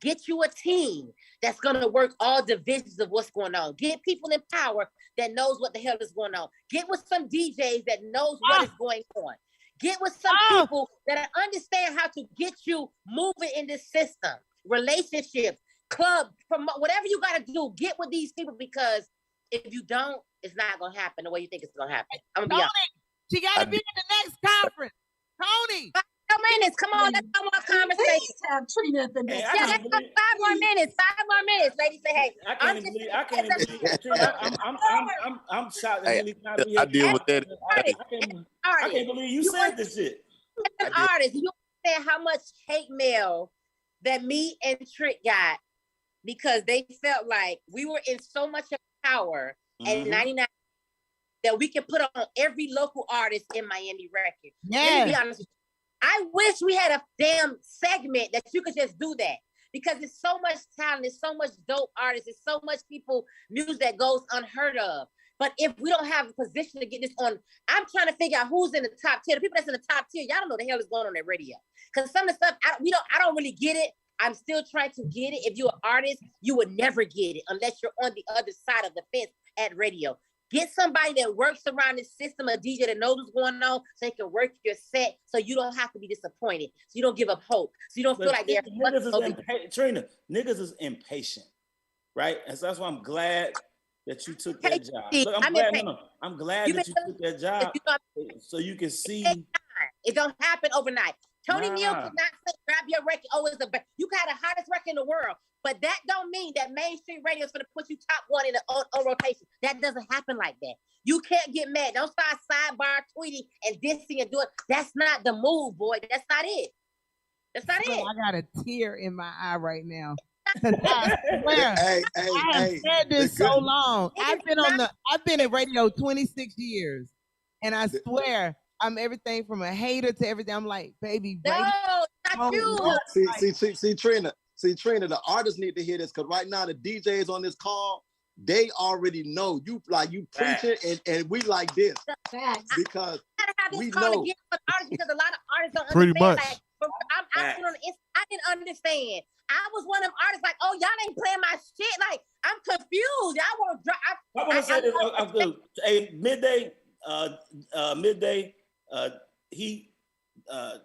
get you a team that's going to work all divisions of what's going on. Get people in power that knows what the hell is going on. Get with some DJs that knows what is going on. Get with some people that understand how to get you moving in this system. Relationships, club, promote, whatever you got to do, get with these people because if you don't, it's not going to happen the way you think it's going to happen. I'm going to be honest. She got to be in the next conference. Tony. 5 minutes. Come on, let's have more conversation. Have Trina at the next. Yeah, let's go 5 more minutes. 5 more minutes. Ladies say, hey. I can't even believe I'm shocked that Millie can't be I deal with that. I can't believe you said this shit. As an artist, you understand how much hate mail that me and Trick got because they felt like we were in so much power at 99 that we can put on every local artist in Miami record. Yeah. Let me be honest with you. I wish we had a damn segment that you could just do that. because there's so much talent, there's so much dope artists, there's so much people, music that goes unheard of. But if we don't have a position to get this on, I'm trying to figure out who's in the top tier. The people that's in the top tier, y'all don't know the hell is going on that radio. Because some of the stuff, I don't really get it. I'm still trying to get it. If you're an artist, you would never get it unless you're on the other side of the fence at radio. Get somebody that works around this system, a DJ that knows what's going on, so they can work your set, so you don't have to be disappointed, so you don't give up hope, so you don't feel like they're Trina. Niggas is impatient, right? And so that's why I'm glad that you took that job. Look, I'm glad that you took that job, so you can see. It don't happen overnight. Tony Neal could not say, grab your record. Oh, it's the best. You got the hottest record in the world. But that don't mean that mainstream radio is going to put you top one in the on rotation. That doesn't happen like that. You can't get mad. Don't start sidebar tweeting and dissing and doing. That's not the move, boy. That's not it. That's not it. I got a tear in my eye right now. I swear, I have said this so long. I've been in radio 26 years, and I swear I'm everything from a hater to everything. I'm like, baby, not you. See, Trina. See, Trina, the artists need to hear this because right now the DJs on this call, they already know you preaching and we like this because we know. Because a lot of artists don't Pretty understand. much. I didn't understand. I was one of them artists like, oh, y'all ain't playing my shit. Like, I'm confused. Y'all want to drop. I want to say this. Hey, midday.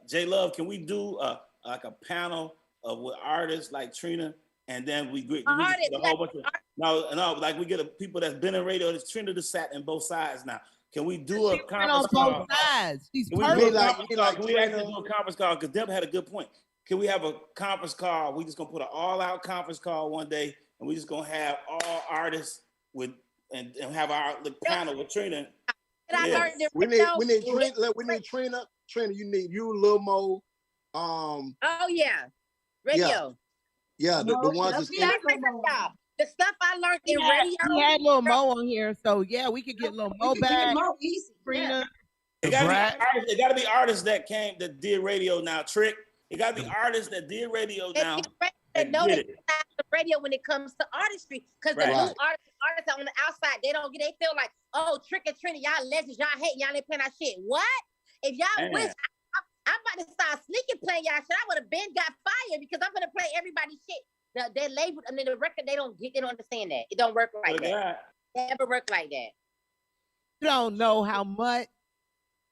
J Love, can we do like a panel with artists like Trina, and then we get a whole bunch of like we get people that's been in radio. It's Trina that sat in both sides now. Can we do a conference call? Both sides. She's Can we actually do a conference call? Because Deb had a good point. Can we have a conference call? We just gonna put an all-out conference call one day, and we just gonna have all artists with and have our panel with Trina. We need Trina. Trina, you need Lil Mo. Oh yeah. Radio. Yeah, the ones that's the stuff I learned in radio. We had Lil Mo on here, so yeah, we could get Lil Mo back. Trina. It gotta be artists that did radio now. Trick. It gotta be artists that did radio now. They know they the radio when it comes to artistry, because the new artists on the outside, they feel like, oh, Trick and Trina, y'all legends, y'all hate, y'all ain't playing our shit. What? If y'all wish I'm about to start sneaking playing y'all shit, I would have been got fired because I'm gonna play everybody's shit. They labeled, the record, they don't understand that. It don't work like that. It never work like that. You don't know how much.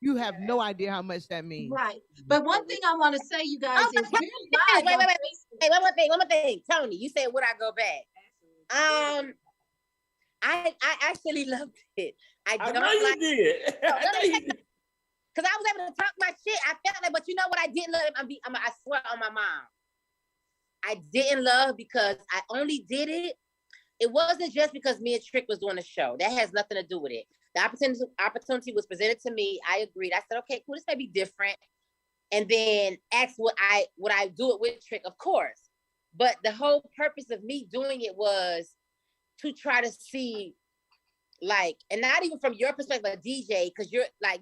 You have no idea how much that means. Right. But one thing I want to say, you guys, is wait, one more thing. Tony, you said would I go back? I actually loved it. I know you did. Because I was able to talk my shit. I felt like, but you know what I didn't love? I swear on my mom. I didn't love because I only did it. It wasn't just because me and Trick was doing a show. That has nothing to do with it. The opportunity was presented to me. I agreed. I said, okay, cool, this may be different. And then asked would I do it with Trick? Of course. But the whole purpose of me doing it was to try to see, like, and not even from your perspective, a DJ, because you're like,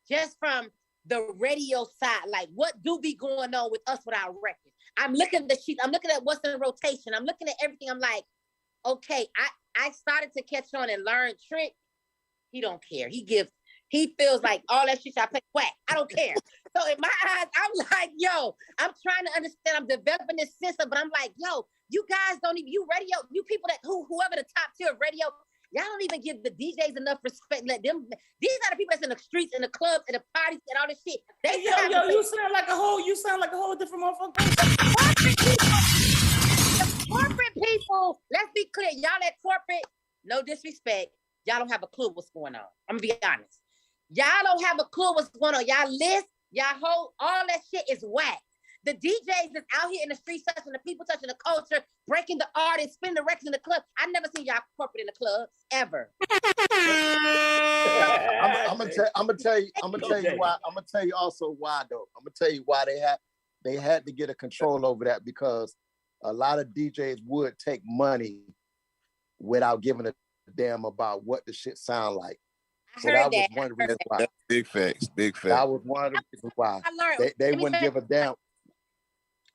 just from the radio side, like what do be going on with us with our records? I'm looking at the sheet. I'm looking at what's in rotation. I'm looking at everything. I'm like, okay, I started to catch on and learn Trick. He don't care. He feels like all that shit I play whack. I don't care. So in my eyes, I'm like, yo, I'm trying to understand. I'm developing this system, but I'm like, yo, you guys don't even, you radio, you people that whoever the top tier of radio, y'all don't even give the DJs enough respect. Let them. These are the people that's in the streets, in the clubs, in the parties, and all this shit. You sound like a whole different motherfucker. The corporate people. Let's be clear, y'all at corporate. No disrespect, y'all don't have a clue what's going on. I'm gonna be honest. Y'all don't have a clue what's going on. Y'all list, y'all hold, all that shit is whack. The DJs that's out here in the streets touching the people, touching the culture, breaking the artists, spinning the records in the club. I never seen y'all corporate in the club ever. I'm gonna tell you why. I'm gonna tell you also why though. I'm gonna tell you why they had to get a control over that, because a lot of DJs would take money without giving a damn about what the shit sound like. So that was one reason why. That's big facts. That was one of the reasons why they wouldn't give a damn.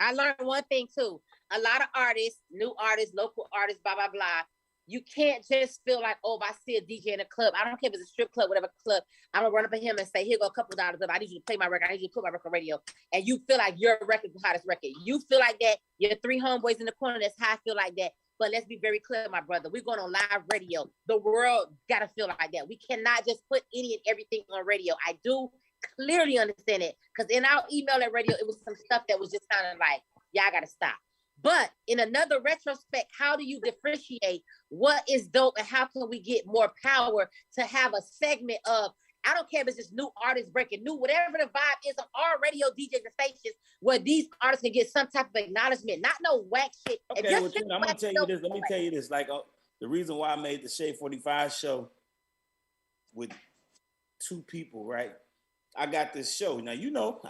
I learned one thing too. a lot of artists, new artists, local artists, blah, blah, blah. You can't just feel like, oh, if I see a DJ in a club, I don't care if it's a strip club, whatever club, I'm gonna run up to him and say, here go a couple dollars up. I need you to play my record. I need you to put my record on radio. And you feel like your record is the hottest record. You feel like that. You're three homeboys in the corner. That's how I feel like that. But let's be very clear, my brother. We're going on live radio. The world gotta feel like that. We cannot just put any and everything on radio. I do clearly understand it. Because in our email at radio, it was some stuff that was just kind of like, y'all gotta stop. But in another retrospect, how do you differentiate what is dope and how can we get more power to have a segment of, I don't care if it's just new artists breaking new, whatever the vibe is of our radio DJs and stations where these artists can get some type of acknowledgement, not no whack shit. Okay, well, I'm gonna tell you this. Let me tell you this. Like the reason why I made the Shade 45 show with two people, right? I got this show. Now, you know,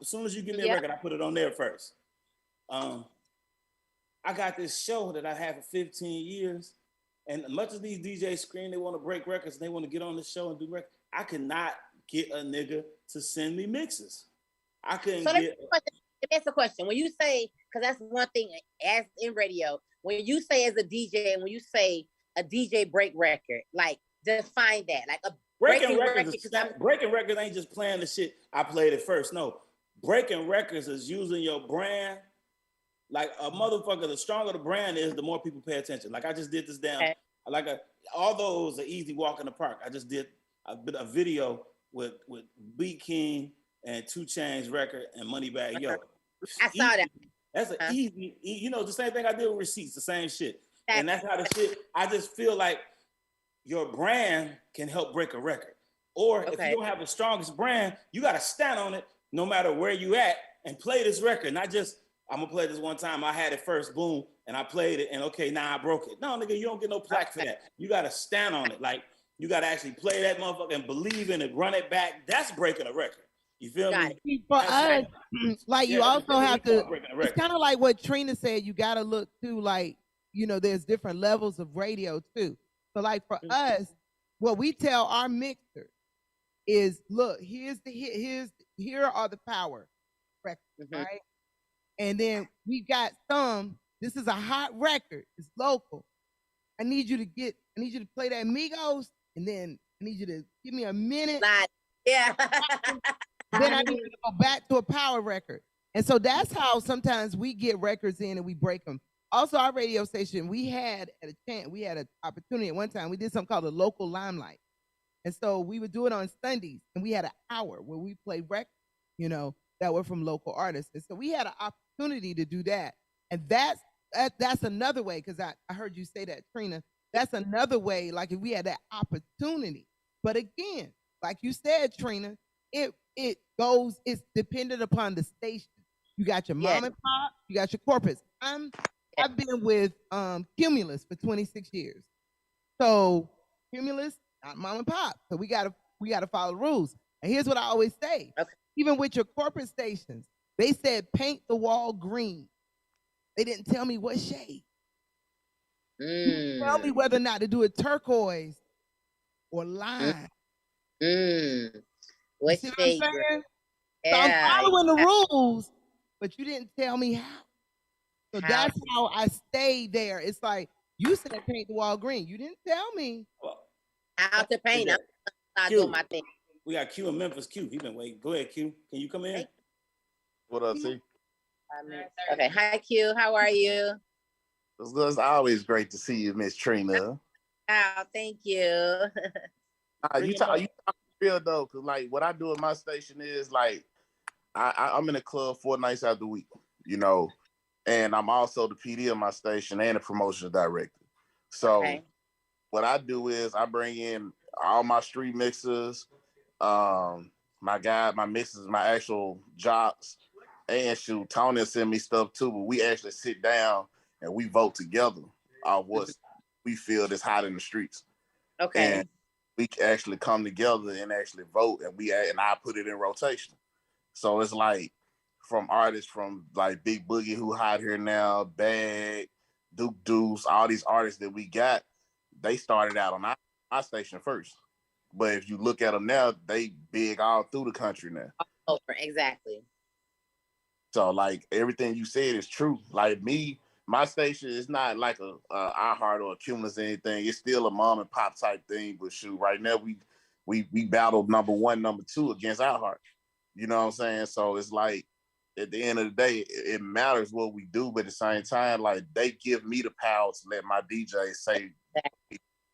as soon as you give me a record, I put it on there first. I got this show that I had for 15 years. And much as these DJs scream they want to break records and they want to get on the show and do records, I could not get a nigga to send me mixes. I couldn't get... That's a question. When you say, because that's one thing as in radio, when you say as a DJ and when you say a DJ break record, like define that. Like a breaking records ain't just playing the shit, I played it first. No. Breaking records is using your brand. Like a motherfucker, the stronger the brand is, the more people pay attention. Like I just did this although it was an easy walk in the park, I just did a video with B King and 2 Chainz record and Moneybagg Yo. I saw that. That's an easy, you know, the same thing I did with Receipts, the same shit. And that's how the shit, I just feel like your brand can help break a record. Or if you don't have the strongest brand, you got to stand on it no matter where you at and play this record, not just, I'm gonna play this one time. I had it first, boom, and I played it, and okay, now I broke it. No, nigga, you don't get no plaque for that. You gotta stand on it. Like, you gotta actually play that motherfucker and believe in it, run it back. That's breaking a record. You feel me? For us, like you also have to, it's kind of like what Trina said, you gotta look to, like, you know, there's different levels of radio too. So like for us, what we tell our mixers is, look, here are the power records, right? And then we got this is a hot record. It's local. I need you to play that Migos, and then I need you to give me a minute. Yeah. Then I need to go back to a power record. And so that's how sometimes we get records in and we break them. Also, our radio station, we had an opportunity at one time. We did something called a local limelight. And so we would do it on Sundays, and we had an hour where we played records, you know, that were from local artists. And so we had an opportunity to do that. And that's another way, because I heard you say that, Trina. That's another way, like if we had that opportunity. But again, like you said, Trina, it's dependent upon the station. You got your mom and pop, you got your corporates. I've been with Cumulus for 26 years. So Cumulus, not mom and pop. So we gotta follow the rules. And here's what I always say. Okay. Even with your corporate stations, they said paint the wall green. They didn't tell me what shade. Tell me whether or not to do it turquoise or lime. What shade? So I'm following the rules, but you didn't tell me how. So that's how I stayed there. It's like, you said paint the wall green. You didn't tell me how to paint. I'm not doing my thing. We got Q in Memphis. Q, he been waiting. Go ahead, Q. Can you come in? What up, T? Okay. Hi, Q. How are you? It's always great to see you, Miss Trina. Oh, thank you. You talk real though, because like what I do at my station is like I'm in a club 4 nights out the week, you know, and I'm also the PD of my station and the promotions director. So what I do is I bring in all my street mixers, my mixers, my actual jocks, and shoot, Tony will send me stuff too, but we actually sit down and we vote together on what we feel is hot in the streets. Okay. And we actually come together and actually vote, and I put it in rotation. So it's like from artists from like Big Boogie, who hot here now, Bag, Duke Deuce, all these artists that we got, they started out on our station first. But if you look at them now, they big all through the country now. Over, exactly. So like everything you said is true. Like me, my station is not like a iHeart or a Cumulus or anything. It's still a mom and pop type thing. But shoot, right now we battled number 1, number 2 against iHeart. You know what I'm saying? So it's like at the end of the day, it matters what we do, but at the same time, like they give me the power to let my DJ say,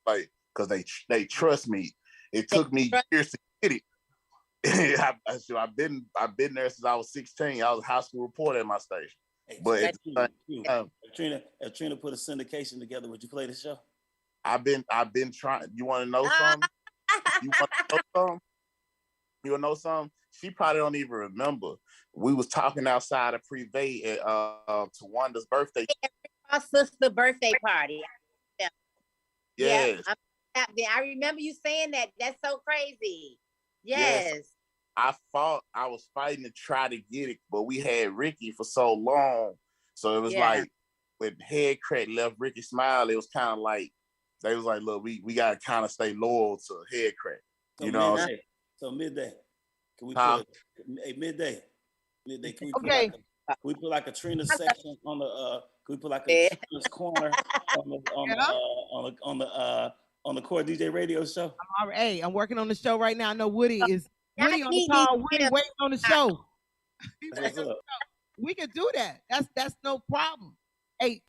like, because they trust me. It took me years to get it. I've been there since I was 16. I was a high school reporter at my station. Hey, but if Trina put a syndication together, would you play the show? I've been trying. You want to know something? You want to know something? You want to know something? She probably don't even remember. We was talking outside of Privé at Tawanda's birthday. Our sister birthday party. Yes. Yeah, I remember you saying that. That's so crazy. Yes. I was fighting to try to get it, but we had Ricky for so long. So it was like when Head Crack left Ricky Smile, it was kind of like they was like, look, we gotta kind of stay loyal to Head Crack. You know? So midday. Can we put midday? Midday. Can we put like a Trina section on the can we put like a Trina's corner on the Core DJ radio show? I'm working on the show right now. I know Woody on the call. Woody waiting on the show. We can do that. That's no problem. Hey,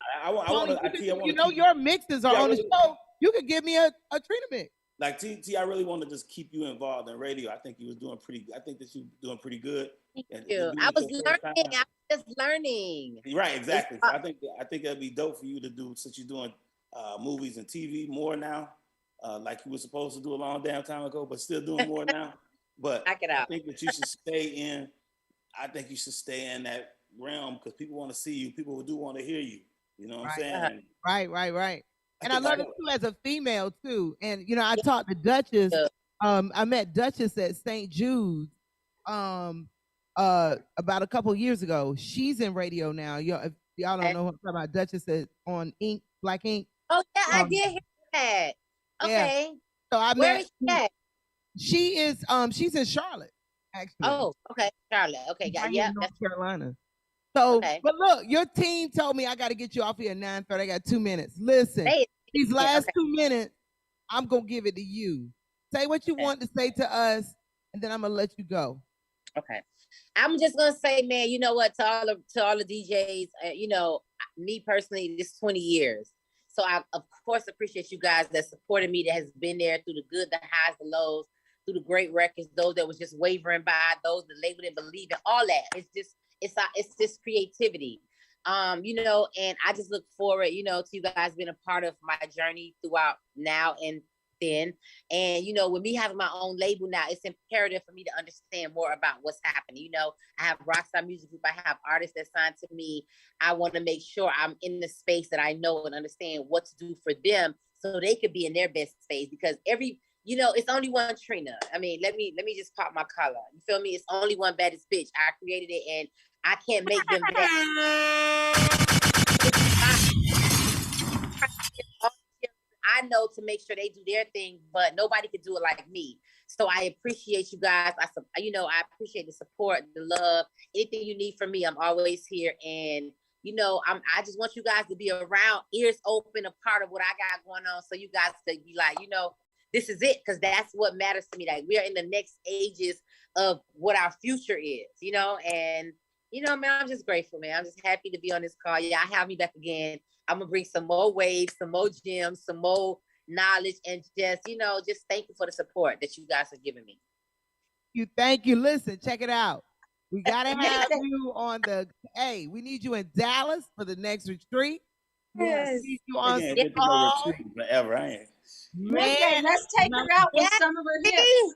you know your mixes are on the show. You could give me a Trina mix. Like T, I really want to just keep you involved in radio. I think you was doing pretty. I think that you were doing pretty good. Thank you. I was learning. I was just learning. Right, exactly. So I think that'd be dope for you to do, since you're doing movies and TV more now, like you were supposed to do a long damn time ago, but still doing more now. But I think that you should stay in. I think you should stay in that realm because people want to see you. People do want to hear you. You know what I'm saying? Right. And I love it too as a female too. And you know, I talked to Duchess. I met Duchess at St. Jude's about a couple years ago. She's in radio now. If y'all don't know what I'm talking about, Duchess is on Ink, Black Ink. Oh yeah, I did hear that. Okay. Yeah. So I Where met is she at? She is she's in Charlotte, actually. Oh, okay. Charlotte. Okay, yeah. North Carolina. So, but look, your team told me I got to get you off here at 9:30. I got 2 minutes. Listen, these last 2 minutes, I'm going to give it to you. Say what you want to say to us, and then I'm going to let you go. Okay. I'm just going to say, man, you know what, to all the DJs, you know, me personally, this 20 years. So I, of course, appreciate you guys that supported me, that has been there through the good, the highs, the lows, through the great records, those that was just wavering by, those that labeled didn't believe in, all that. It's just creativity. You know, and I just look forward, you know, to you guys being a part of my journey throughout now and then. And, you know, with me having my own label now, it's imperative for me to understand more about what's happening. You know, I have Rockstar Music Group. I have artists that signed to me. I want to make sure I'm in the space that I know and understand what to do for them so they could be in their best space, because you know, it's only one Trina. I mean, let me just pop my collar. You feel me? It's only one baddest bitch. I created it, and I can't make them I know to make sure they do their thing, but nobody could do it like me. So I appreciate you guys. I appreciate the support, the love. Anything you need from me, I'm always here. And you know, I just want you guys to be around, ears open, a part of what I got going on, so you guys could be like, you know, this is it, because that's what matters to me. Like, we are in the next ages of what our future is, you know, and you know, man, I'm just grateful, man. I'm just happy to be on this call. Yeah, I have me back again. I'm gonna bring some more waves, some more gems, some more knowledge, and just, you know, just thank you for the support that you guys are giving me. Thank you. Listen, check it out. We gotta have you on we need you in Dallas for the next retreat. Yes. We need you on forever. I ain't. Man, let's take her out with some of her hits.